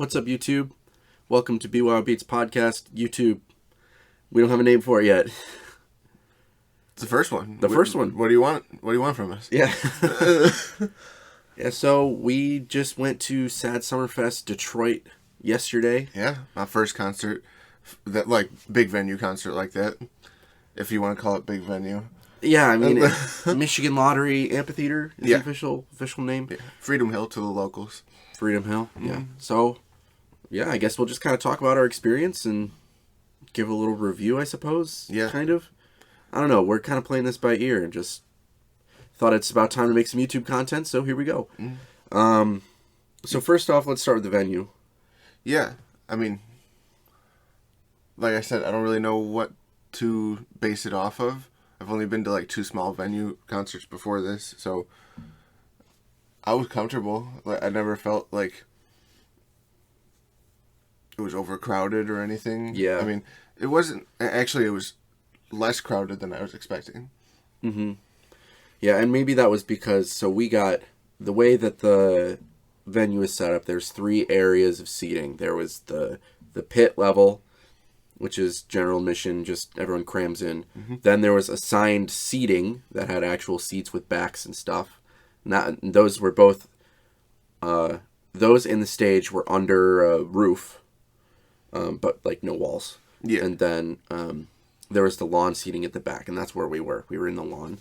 What's up, YouTube? Welcome to BYOBeats podcast. YouTube. We don't have a name for it yet. It's the first one. The first one. What do you want? What do you want from us? Yeah. Yeah. So we just went to Sad Summerfest Detroit yesterday. Yeah, my first concert, that like big venue concert like that, if you want to call it big venue. Yeah, I mean Michigan Lottery Amphitheater is the official name. Yeah. Freedom Hill to the locals. Freedom Hill. Yeah. So yeah, I guess we'll just kind of talk about our experience and give a little review, I suppose. Yeah. Kind of. I don't know. We're kind of playing this by ear and just thought it's about time to make some YouTube content, so here we go. So first off, let's start with the venue. Yeah, I mean, like I said, I don't really know what to base it off of. I've only been to like 2 small venue concerts before this, so I was comfortable. Like I never felt like it was overcrowded or anything. Yeah. I mean, it wasn't. Actually, it was less crowded than I was expecting. Mm-hmm. Yeah, and maybe that was because, so we got, the way that the venue is set up, there's 3 areas of seating. There was the pit level, which is general admission, just everyone crams in. Mm-hmm. Then there was assigned seating that had actual seats with backs and stuff. And those were both, those in the stage were under a roof, but like no walls. Yeah. And then there was the lawn seating at the back, and that's where we were. We were in the lawn.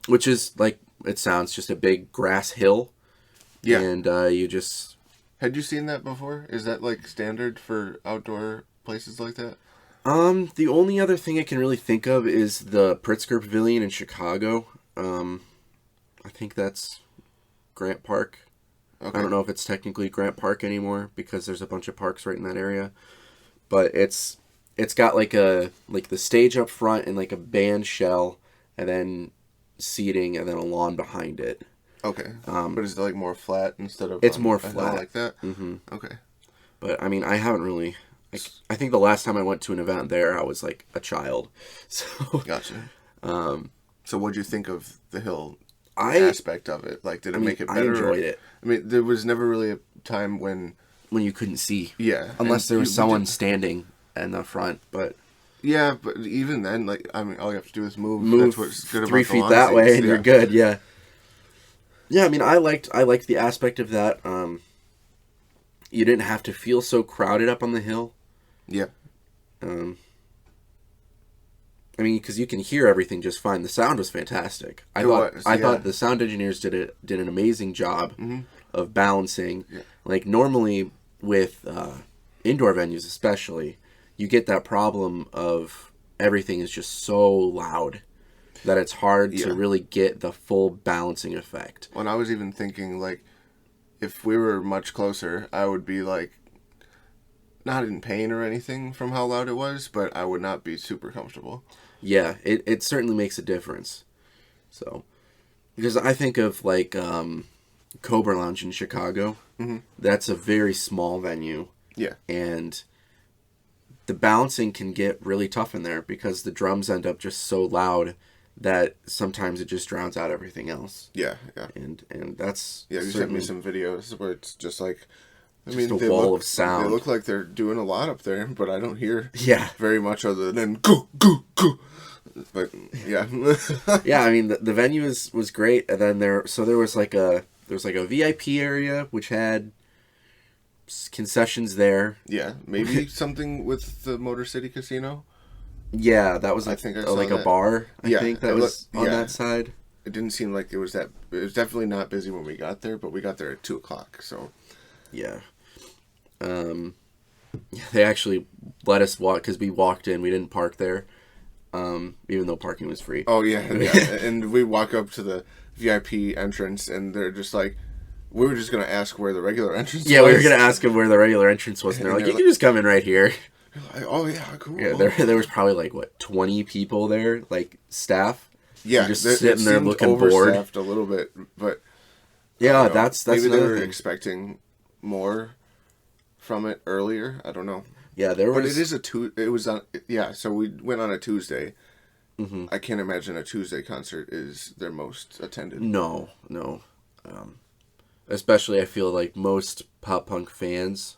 Which is, like it sounds, just a big grass hill. Yeah. And you just... Had you seen that before? Is that, like, standard for outdoor places like that? The only other thing I can really think of is the Pritzker Pavilion in Chicago. I think that's Grant Park. Okay. I don't know if it's technically Grant Park anymore because there's a bunch of parks right in that area. But it's got like the stage up front and like a band shell and then seating and then a lawn behind it. Okay. But is it like more flat instead of... It's more flat. Like that? Mm-hmm. Okay. But I mean, I haven't really... I think the last time I went to an event there, I was like a child. So Gotcha. So what'd you think of the hill aspect of it? Like, did it make it better? I enjoyed it. I mean, there was never really a time when you couldn't see. Yeah. Unless there was someone standing in the front, but... Yeah, but even then, like, I mean, all you have to do is move. That's what's good about 3 the feet lawn that seats. way, and you're good. Yeah. Yeah, I mean, I liked the aspect of that. You didn't have to feel so crowded up on the hill. Yeah. I mean, because you can hear everything just fine. The sound was fantastic. I thought the sound engineers did an amazing job of balancing. Yeah. Like normally with indoor venues, especially, you get that problem of everything is just so loud that it's hard to really get the full balancing effect. When I was even thinking, like, if we were much closer, I would be like, not in pain or anything from how loud it was, but I would not be super comfortable. Yeah, it certainly makes a difference. So, because I think of like Cobra Lounge in Chicago. Mm-hmm. That's a very small venue. Yeah. And the balancing can get really tough in there because the drums end up just so loud that sometimes it just drowns out everything else. Yeah, yeah. And that's... Yeah, you sent me some videos where it's just like... Just a wall of sound. They look like they're doing a lot up there, but I don't hear very much other than go, go, go. But, yeah. Yeah, I mean, the venue was great, and then there was like a VIP area, which had concessions there. Yeah, maybe something with the Motor City Casino. Yeah, that was like, a bar, I think, that was on that side. It didn't seem like it was that... It was definitely not busy when we got there, but we got there at 2 o'clock, so... Yeah. They actually let us walk, because we walked in, we didn't park there, even though parking was free. Oh, yeah. And we walk up to the VIP entrance, and they're just like... We were just going to ask where the regular entrance was. Yeah, we were going to ask them where the regular entrance was, and they're like, you can just come in right here. Like, oh, yeah, cool. Yeah, there was probably, like, 20 people there, like, staff? Yeah. Just sitting there looking bored. Overstaffed a little bit, but... Yeah, that's maybe they were thing. Expecting more from it earlier. I don't know. Yeah, there was... But it is it was on... Yeah, so we went on a Tuesday. Mm-hmm. I can't imagine a Tuesday concert is their most attended. No. Especially, I feel like most pop punk fans.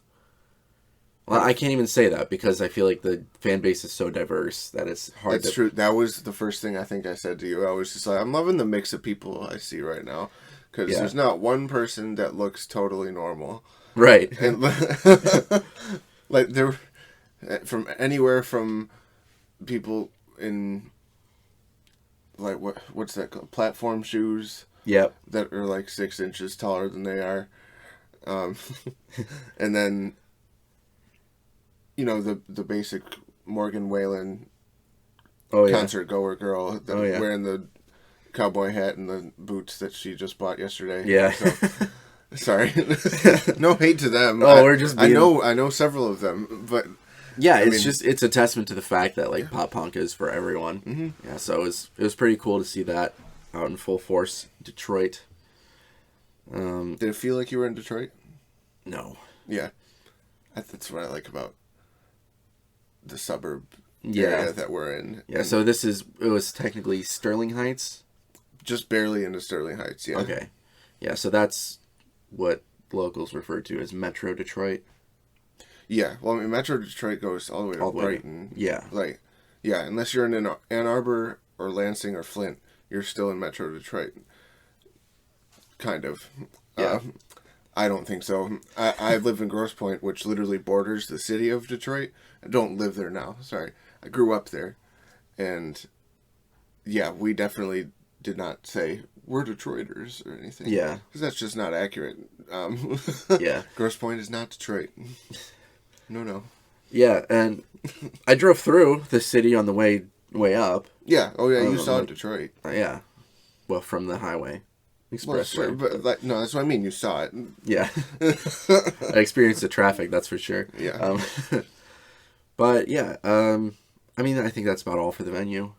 Well, I can't even say that because I feel like the fan base is so diverse that it's hard That's to. true. That was the first thing I think I said to you. I was just like, I'm loving the mix of people I see right now, because Yeah. there's not one person that looks totally normal, Right. and like there, from anywhere from people in like what's that called? Platform shoes Yep. that are like 6 inches taller than they are, um, and then the basic Morgan Wallen Oh yeah. concert goer girl that Oh yeah. wearing the cowboy hat and the boots that she just bought yesterday. Yeah. So sorry, no hate to them. Oh, we're just I being. know several of them, but Yeah, I it's mean, just it's a testament to the fact that like yeah. pop punk is for everyone. Hmm. Yeah, so it was pretty cool to see that out in full force, Detroit. Did it feel like you were in Detroit? No. Yeah, that's what I like about the suburb Yeah. area that we're in. Yeah, And so it was technically Sterling Heights. just barely into Sterling Heights. Yeah. Okay. Yeah, so that's what locals refer to as Metro Detroit. Yeah. Well, I mean, Metro Detroit goes all the way to All the way to- Brighton. yeah. Like, yeah, unless you're in Ann Arbor or Lansing or Flint, you're still in Metro Detroit. Kind of. Yeah. I don't think so. I live in Grosse Pointe, which literally borders the city of Detroit. I don't live there now. Sorry. I grew up there. And yeah, we definitely did not say we're Detroiters or anything. Yeah. Because that's just not accurate. Yeah. Grosse Pointe is not Detroit. No. Yeah, and I drove through the city on the way up. Yeah. Oh, yeah. You Oh, saw like- Detroit. Yeah. Well, from the highway. Well, Expressway. sure, but like, no, that's what I mean. You saw it. Yeah. I experienced the traffic, that's for sure. Yeah. But yeah, I mean, I think that's about all for the venue.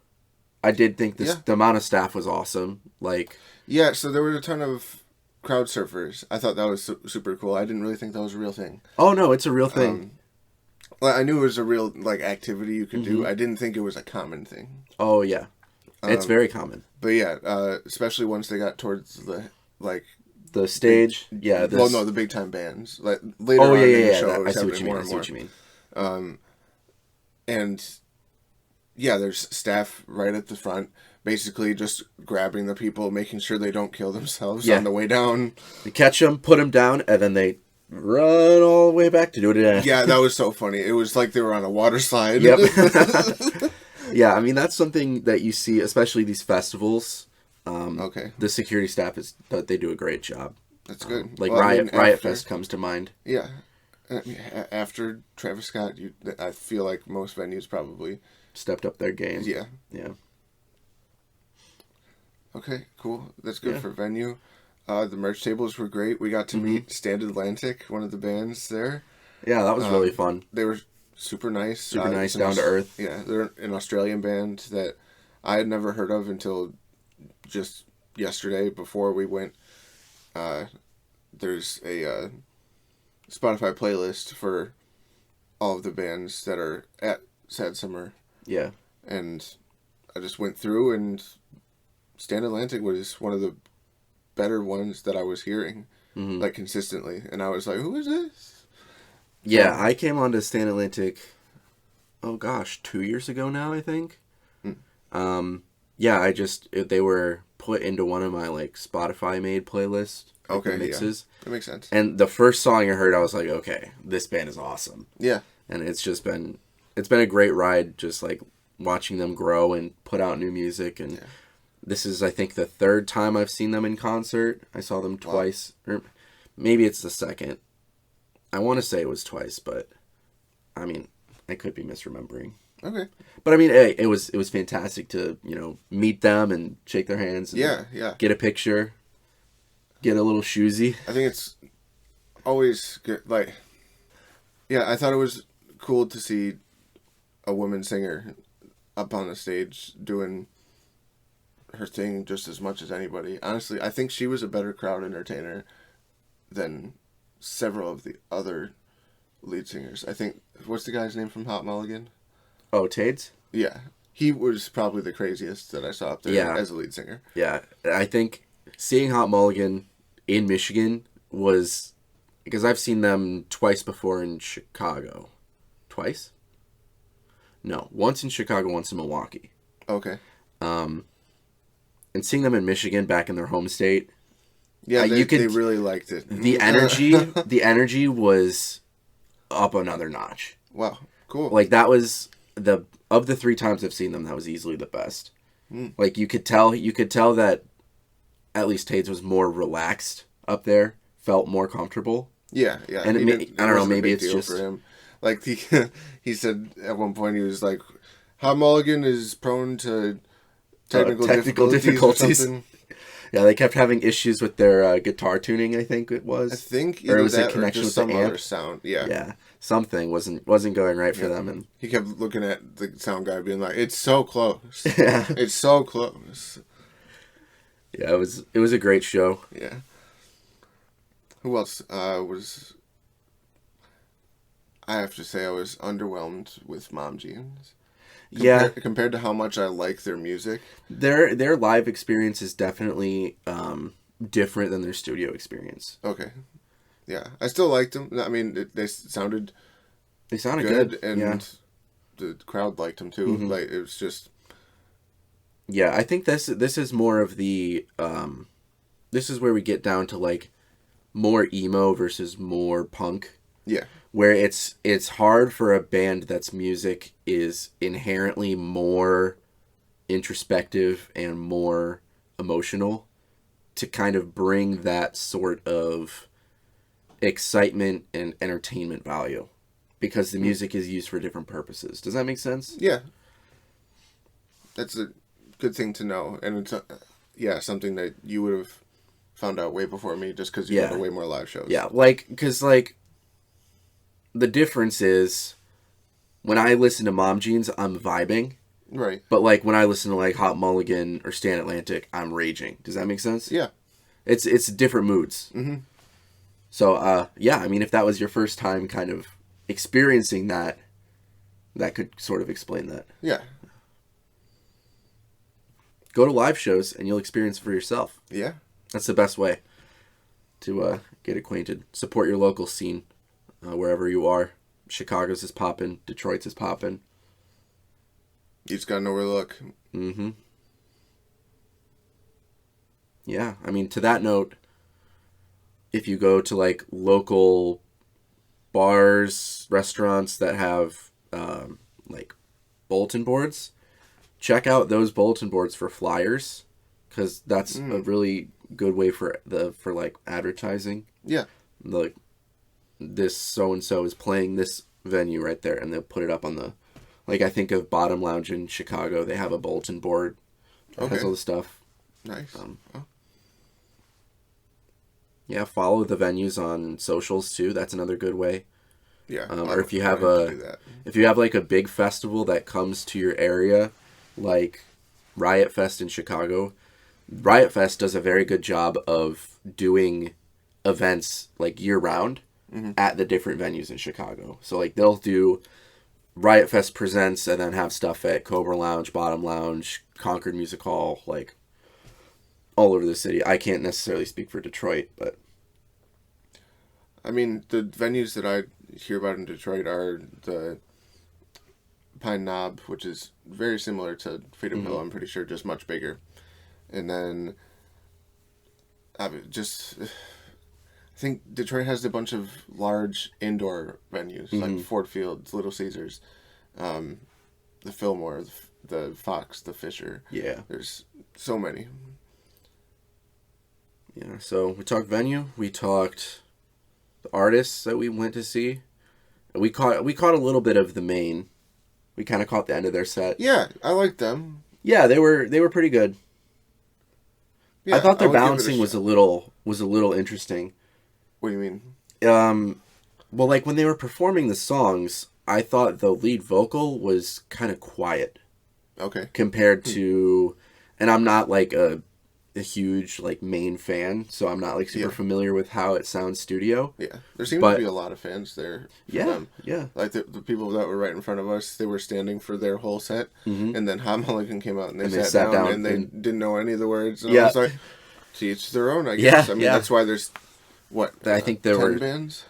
I did think Yeah. the amount of staff was awesome. Like, Yeah, so there were a ton of crowd surfers. I thought that was super cool. I didn't really think that was a real thing. oh no, it's a real thing. Well, I knew it was a real like activity you could Mm-hmm. do. I didn't think it was a common thing. Oh yeah, it's very common. But yeah, especially once they got towards the like. The stage, yeah. Well, no, the big time bands. Like later Oh on yeah, in the yeah, show, yeah. it I was see what happening you mean. more I and see more. what you mean. And yeah, there's staff right at the front, basically just grabbing the people, making sure they don't kill themselves Yeah. on the way down. They catch them, put them down, and then they run all the way back to do it again. Yeah, that was so funny. It was like they were on a water slide. Yep. Yeah, I mean that's something that you see, especially these festivals. Okay, The security staff they do a great job. that's good. Like Well, I Riot mean, after- Fest comes to mind. Yeah. I mean, after Travis Scott, I feel like most venues probably. Stepped up their game. Yeah. Yeah. Okay, cool. That's good Yeah. for venue. The merch tables were great. We got to meet Stand Atlantic, one of the bands there. Yeah, that was really fun. They were super nice. Super nice, it's down to earth. Yeah, they're an Australian band that I had never heard of until just yesterday before we went. There's a Spotify playlist for all of the bands that are at Sad Summer, Yeah. and I just went through, and Stand Atlantic was one of the better ones that I was hearing, like consistently, and I was like, "Who is this?" Yeah, I came on to Stan Atlantic, oh gosh, 2 years ago now, I think. Yeah, they were put into one of my like Spotify made playlists. Like, Okay, the mixes. yeah, that makes sense. And the first song I heard, I was like, okay, this band is awesome. Yeah, And it's been a great ride, just like watching them grow and put out new music. And this is, I think, the third time I've seen them in concert. I saw them twice, or maybe it's the second. I want to say it was twice, but I mean, I could be misremembering. okay, But I mean, hey, it was fantastic to meet them and shake their hands. And yeah. Get a picture, get a little shoesy. I think it's always good. Like, yeah, I thought it was cool to see a woman singer up on the stage doing her thing just as much as anybody. Honestly, I think she was a better crowd entertainer than several of the other lead singers. I think, what's the guy's name from Hot Mulligan? Oh, Tades? Yeah. He was probably the craziest that I saw up there as a lead singer. Yeah, I think seeing Hot Mulligan in Michigan was because I've seen them twice before in Chicago. Twice? No, once in Chicago, once in Milwaukee. Okay. And seeing them in Michigan, back in their home state. Yeah, they really liked it. The energy was up another notch. Wow, cool. Like that was of the 3 times I've seen them, that was easily the best. Like you could tell that at least Tates was more relaxed up there, felt more comfortable. Yeah. And I don't know, maybe it's just for him. Like he said at one point, he was like, "Hot Mulligan is prone to technical difficulties." Or something. Yeah, they kept having issues with their guitar tuning. I think it was. I think or was that it connection or just with the some amp? other sound. Yeah. Yeah, something wasn't going right for them, and he kept looking at the sound guy, being like, "It's so close. Yeah, it's so close." Yeah, it was a great show. Yeah. Who else was? I have to say, I was underwhelmed with Mom Jeans. Compared to how much I like their music, their live experience is definitely different than their studio experience. Okay, yeah, I still liked them. I mean, they sounded good, and the crowd liked them too. Mm-hmm. Like it was just. Yeah, I think this is more of the this is where we get down to like more emo versus more punk. Yeah. Where it's hard for a band that's music is inherently more introspective and more emotional to kind of bring that sort of excitement and entertainment value, because the music is used for different purposes. Does that make sense? Yeah. That's a good thing to know, and it's something that you would have found out way before me, just because you go to way more live shows. Yeah, because the difference is when I listen to Mom Jeans, I'm vibing. Right. But like when I listen to like Hot Mulligan or Stan Atlantic, I'm raging. Does that make sense? Yeah. It's different moods. Mm-hmm. So I mean, if that was your first time kind of experiencing that could sort of explain that. Yeah. Go to live shows and you'll experience it for yourself. Yeah. That's the best way to get acquainted. Support your local scene. Wherever you are. Chicago's is popping. Detroit's is popping. You just gotta know where to look. Mm-hmm. Yeah, I mean, to that note, if you go to like local bars, restaurants that have like bulletin boards, check out those bulletin boards for flyers, because that's a really good way for like advertising. Yeah. Like, this so-and-so is playing this venue right there, and they'll put it up on the, like, I think of Bottom Lounge in Chicago. They have a bulletin board that has all the stuff. Nice. Yeah, follow the venues on socials too. That's another good way. Yeah. Or if you have like a big festival that comes to your area, like Riot Fest in Chicago. Riot Fest does a very good job of doing events like year round. Mm-hmm. At the different venues in Chicago. So like they'll do Riot Fest Presents and then have stuff at Cobra Lounge, Bottom Lounge, Concord Music Hall, like all over the city. I can't necessarily speak for Detroit, but I mean, the venues that I hear about in Detroit are the Pine Knob, which is very similar to Freedom Hill, I'm pretty sure, just much bigger. And then I think Detroit has a bunch of large indoor venues, like Ford Field, Little Caesars, the Fillmore, the Fox, the Fisher. Yeah. There's so many. Yeah, so we talked venue, we talked the artists that we went to see. We caught a little bit of the main. We kind of caught the end of their set. Yeah, I liked them. Yeah, they were pretty good. Yeah, I thought their balancing was a little interesting. What do you mean? Well, like when they were performing the songs, I thought the lead vocal was kind of quiet. Okay. Compared to, and I'm not like a huge like main fan, so I'm not like super familiar with how it sounds studio. Yeah, there seems to be a lot of fans there. Yeah. Like the people that were right in front of us, they were standing for their whole set, and then Hot Mulligan came out and they sat down and they didn't know any of the words. And I was like, to each their own, I guess. I mean, that's why there's What? I think there 10 were. bands?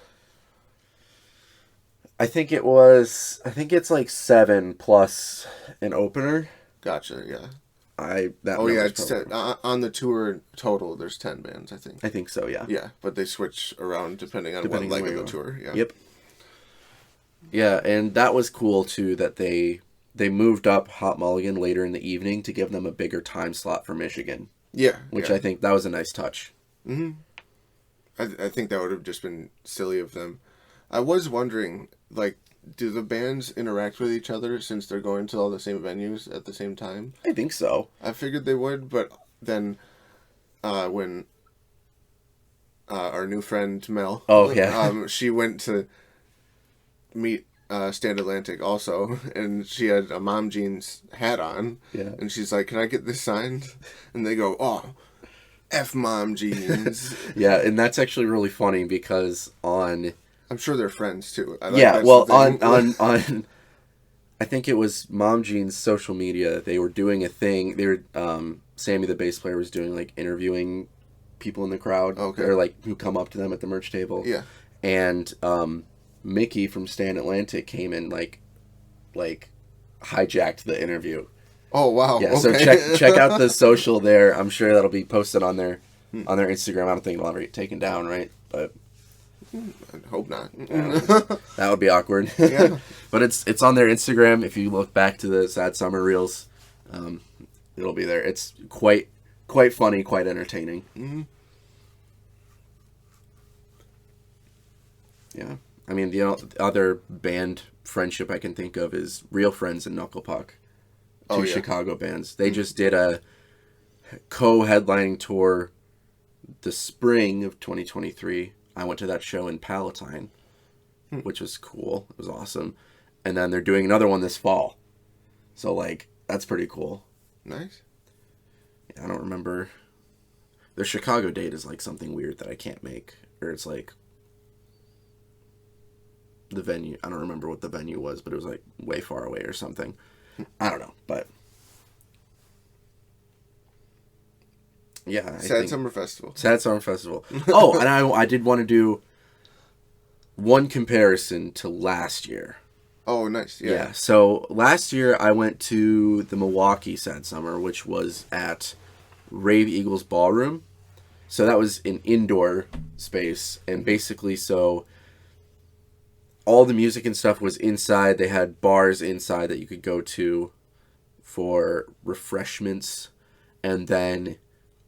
I think it was. I think it's like 7 plus an opener. Gotcha. Yeah. That Oh yeah, number's it's probably. on the tour total. There's 10 bands, I think. I think so. Yeah. Yeah, but they switch around depending on Depending what on leg where of the you are. tour. Yeah. Yep. Yeah, and that was cool too that they moved up Hot Mulligan later in the evening to give them a bigger time slot for Michigan, Yeah. which yeah. I think that was a nice touch. Mm-hmm. I think that would have just been silly of them. I was wondering, like, do the bands interact with each other since they're going to all the same venues at the same time? I think so. I figured they would, but then when our new friend Mel, Oh yeah. she went to meet Stand Atlantic also, and she had a Mom Jeans hat on, Yeah. and she's like, "Can I get this signed?" And they go, "Oh, F Mom Jeans." Yeah, and that's actually really funny because on I'm sure they're friends too. yeah, That's well the thing. on I think it was Mom Jean's social media. They were doing a thing. They were Sammy the bass player was doing like interviewing people in the crowd Okay. or like who come up to them at the merch table. Yeah. And Mickey from Stand Atlantic came and like hijacked the interview. Oh wow. Yeah, okay. so check out the social there. I'm sure that'll be posted on their Instagram. I don't think it'll ever get taken down, right? But I hope not. that would be awkward. Yeah. But it's on their Instagram. If you look back to the Sad Summer reels, it'll be there. It's quite funny, quite entertaining. Mm-hmm. Yeah, I mean the other band friendship I can think of is Real Friends and Knuckle Puck, two Chicago bands. They just did a co-headlining tour the spring of 2023. I went to that show in Palatine, which was cool. It was awesome. And then they're doing another one this fall. So, like, that's pretty cool. Nice. I don't remember. Their Chicago date is, like, something weird that I can't make. Or it's, like, the venue. I don't remember what the venue was, but it was, like, way far away or something. I don't know, but... Yeah, Sad Summer Festival. Sad Summer Festival. Oh, and I did want to do one comparison to last year. Oh, nice. Yeah. So last year I went to the Milwaukee Sad Summer, which was at Rave Eagles Ballroom. So that was an indoor space, and basically so all the music and stuff was inside. They had bars inside that you could go to for refreshments, and then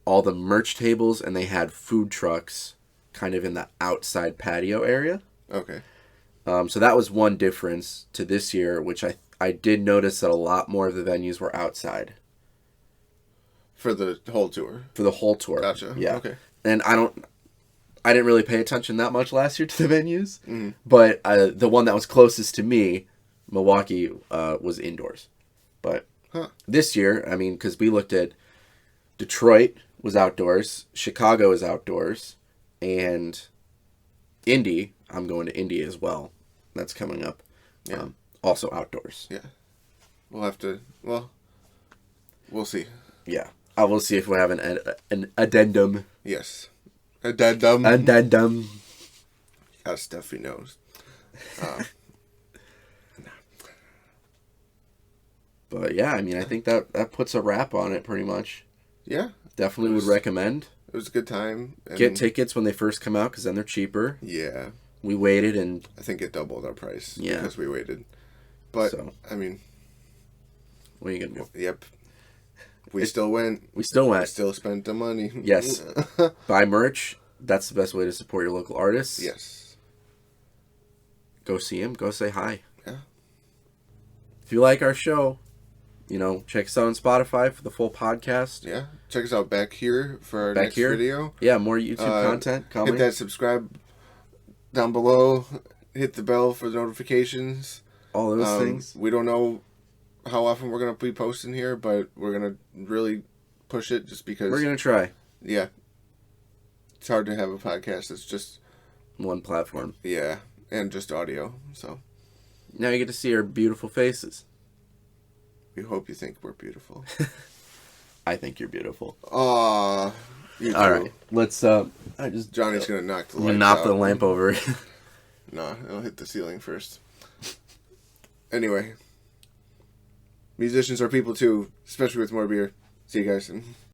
all the merch tables, and they had food trucks kind of in the outside patio area. Okay. So that was one difference to this year, which I did notice that a lot more of the venues were outside. For the whole tour? For the whole tour. Gotcha. Yeah. Okay. And I didn't really pay attention that much last year to the venues, Mm-hmm. but the one that was closest to me, Milwaukee, was indoors. But this year, I mean, because we looked at Detroit was outdoors, Chicago is outdoors, and Indy, I'm going to Indy as well. That's coming up. Yeah. Also outdoors. Yeah. We'll have to, we'll see. Yeah. I will see if we have an addendum. Yes. Addendum. Addendum. Got a stuffy nose. But yeah, I mean, I think that puts a wrap on it pretty much. Yeah. Definitely would recommend. It was a good time. And get tickets when they first come out because then they're cheaper. Yeah. We waited and... I think it doubled our price Yeah. because we waited. But, So. I mean... What are you going to do? Yep. We still went. We still went. We still spent the money. Yes. Buy merch. That's the best way to support your local artists. Yes. Go see them. Go say hi. Yeah. If you like our show, check us out on Spotify for the full podcast. Yeah. Check us out back here for our next video. Yeah, more YouTube content coming. Hit that subscribe down below. Hit the bell for the notifications. All those things. We don't know how often we're going to be posting here, but we're going to really push it just because... We're going to try. Yeah. It's hard to have a podcast that's just... one platform. Yeah. And just audio, so... Now you get to see our beautiful faces. We hope you think we're beautiful. I think you're beautiful. Aw, You All too. right, let's. I just Johnny's gonna knock the I'm lights gonna knock out. the lamp over. No, it'll hit the ceiling first. Anyway, musicians are people too, especially with more beer. See you guys.